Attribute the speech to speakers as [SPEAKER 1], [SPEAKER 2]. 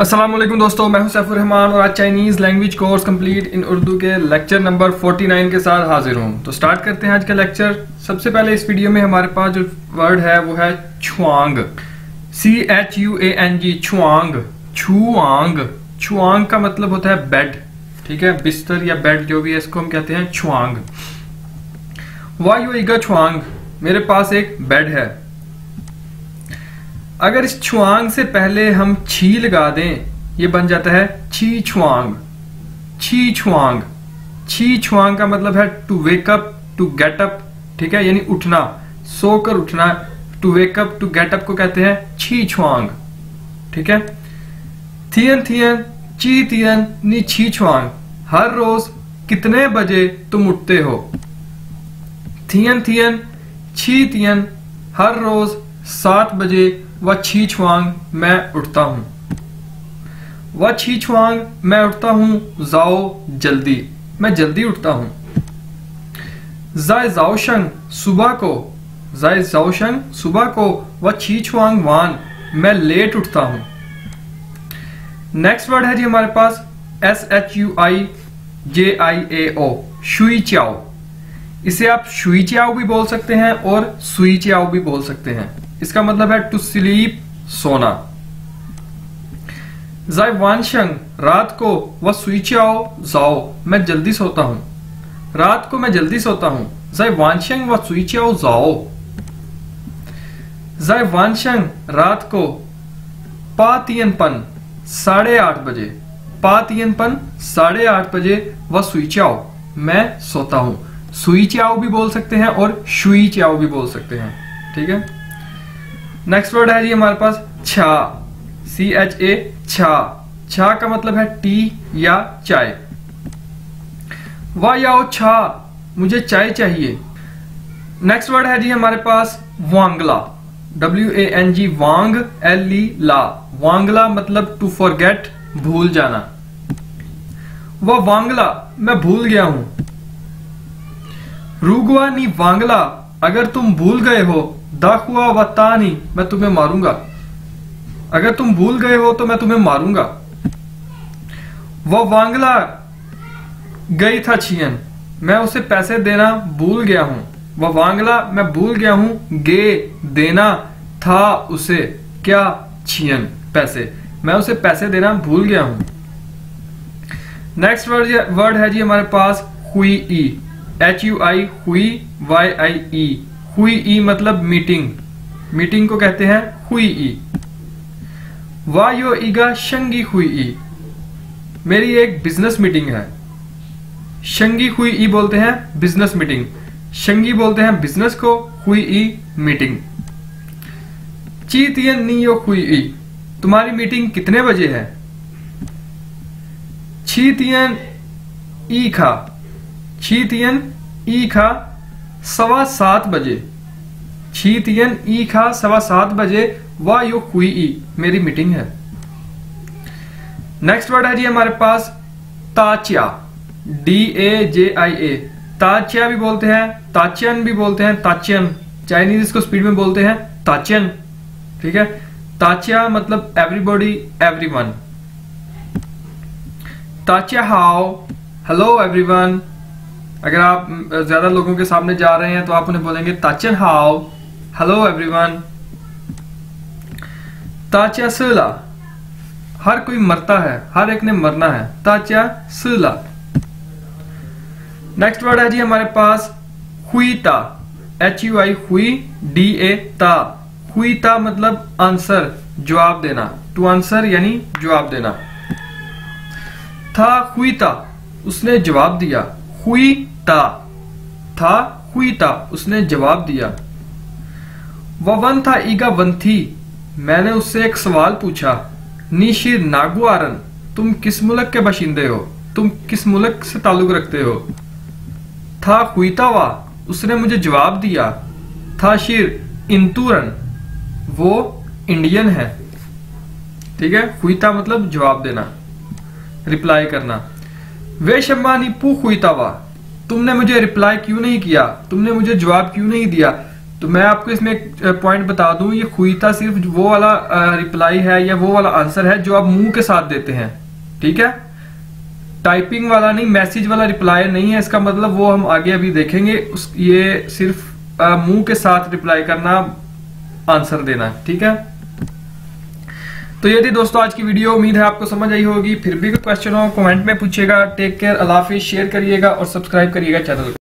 [SPEAKER 1] अस्सलाम वालेकुम दोस्तों, मैं हूं सैफुर रहमान और आज Chinese language course complete in Urdu के लेक्चर नंबर 49 के साथ हाजिर हूं। तो स्टार्ट करते हैं आज का लेक्चर। सबसे पहले इस वीडियो में हमारे पास जो वर्ड है वो है छुआंग, CHUANG, छुआंग। छुआंग छुआंग का मतलब होता है बेड, ठीक है, बिस्तर या बेड जो भी है इसको हम कहते हैं छुआंग। वायुइगा छुआंग, मेरे पास एक बेड है। अगर इस छुआंग से पहले हम छी लगा दें, ये बन जाता है छी छुआंग। छी छुआंग, छी छुआंग का मतलब है to wake up, to get up, ठीक है, यानी उठना, सोकर उठना। To wake up, to get up को कहते हैं छी छुआंग, ठीक है। थियन थियन ची तियन नी छी छुआंग, हर रोज कितने बजे तुम उठते हो। थियन थियन छी तियन, हर रोज 7 बजे व छी छुआंग मैं उठता हूं। व छी छुआंग मैं उठता हूं, जाओ जल्दी, मैं जल्दी उठता हूं। जाए जाओशंग सुबह को, जाए जाओशंग सुबह को, व छी छुआंग वान मैं लेट उठता हूं। नेक्स्ट वर्ड है जी हमारे पास SHUIJIAO, शुई चाओ। इसे आप शुई चाओ भी बोल सकते हैं और सुई चाओ भी बोल सकते हैं। इसका मतलब है टू स्लीप, सोना। जाए वानशंग रात को, व सुई चाओ जाओ मैं जल्दी सोता हूं, रात को मैं जल्दी सोता हूं। जाए वानशंग व सुई चाओ जाओ। जाए वानशंग रात को, पातियनपन 8:30 बजे, पातियनपन 8:30 बजे, व सुई चाओ मैं सोता हूं। सुई चाओ भी बोल सकते हैं और शुई चाओ भी बोल सकते हैं, ठीक है। नेक्स्ट वर्ड है जी हमारे पास छा, CHA, छा। छा का मतलब है टी या चाय। वाह याओ छा, मुझे चाय चाहिए। नेक्स्ट वर्ड है जी हमारे पास वांगला, WANG, वांग, LE, ला। वांगला मतलब टू फॉरगेट, भूल जाना। वह वांगला मैं भूल गया हूं। रूगवा नी वांगला, अगर तुम भूल गए हो, दाखुआ व तानी मैं तुम्हें मारूंगा। अगर तुम भूल गए हो तो मैं तुम्हें मारूंगा। वह वांगला गई था छियन, मैं उसे पैसे देना भूल गया हूं। वह वांगला मैं भूल गया हूं, गे देना, था उसे क्या, छियन पैसे, मैं उसे पैसे देना भूल गया हूं। नेक्स्ट वर्ड है जी हमारे पास हुई ई, HUI, हुई, YIE। हुई ई मतलब मीटिंग, मीटिंग को कहते हैं हुई ई। वायो ईगा शंगी हुई ई, मेरी एक बिजनेस मीटिंग है। शंगी हुई ई बोलते हैं बिजनेस मीटिंग, शंगी बोलते हैं बिजनेस को, हुई ई मीटिंग। ची तियन नीयो हुई ई, तुम्हारी मीटिंग कितने बजे है। छी तियन ई खा, छी तियन ई खा 7:15 बजे। छी तियन ई खा 7:15 बजे, वा यो हुई ई मेरी मीटिंग है। नेक्स्ट वर्ड है जी हमारे पास ताचिया, DAJIA। ताचिया भी बोलते हैं, ताचियन भी बोलते हैं, ताचियन, चाइनीज इसको स्पीड में बोलते हैं ताचियन, ठीक है। ताचिया मतलब एवरीबॉडी, एवरीवन। ताचिया हाओ, हेलो एवरीवन। अगर आप ज्यादा लोगों के सामने जा रहे हैं तो आप उन्हें बोलेंगे ताचियन हाओ, हेलो एवरीवन। ताचिया सुला, हर कोई मरता है, हर एक ने मरना है, ताचिया सुला। नेक्स्ट वर्ड है जी हमारे पास हुईता, HUI, हुई, DA, ता। हुईता मतलब आंसर, जवाब देना, टू आंसर यानी जवाब देना। था हुईता, उसने जवाब दिया। हुई ता, था हुई ता, उसने जवाब दिया। वन था ईगा वन थी, मैंने उससे एक सवाल पूछा। निशिर नागुआरन, तुम किस मुल्क के बाशिंदे हो, तुम किस मुल्क से ताल्लुक रखते हो। था हुईतावा, उसने मुझे जवाब दिया। था शिर इंतुरन, वो इंडियन है, ठीक है। हुईता मतलब जवाब देना, रिप्लाई करना। वे शम्मा नी पू हुईतावा, तुमने मुझे रिप्लाई क्यों नहीं किया, तुमने मुझे जवाब क्यों नहीं दिया। तो मैं आपको इसमें एक पॉइंट बता दूं, ये खुईता सिर्फ वो वाला रिप्लाई है या वो वाला आंसर है जो आप मुंह के साथ देते हैं, ठीक है। टाइपिंग वाला नहीं, मैसेज वाला रिप्लाई नहीं है, इसका मतलब वो हम आगे अभी देखेंगे। ये सिर्फ मुंह के साथ रिप्लाई करना, आंसर देना, ठीक है। तो ये थी दोस्तों आज की वीडियो, उम्मीद है आपको समझ आई होगी। फिर भी कोई क्वेश्चन हो कमेंट में पूछिएगा। टेक केयर, अल्लाह हाफिज़। शेयर करिएगा और सब्सक्राइब करिएगा चैनल।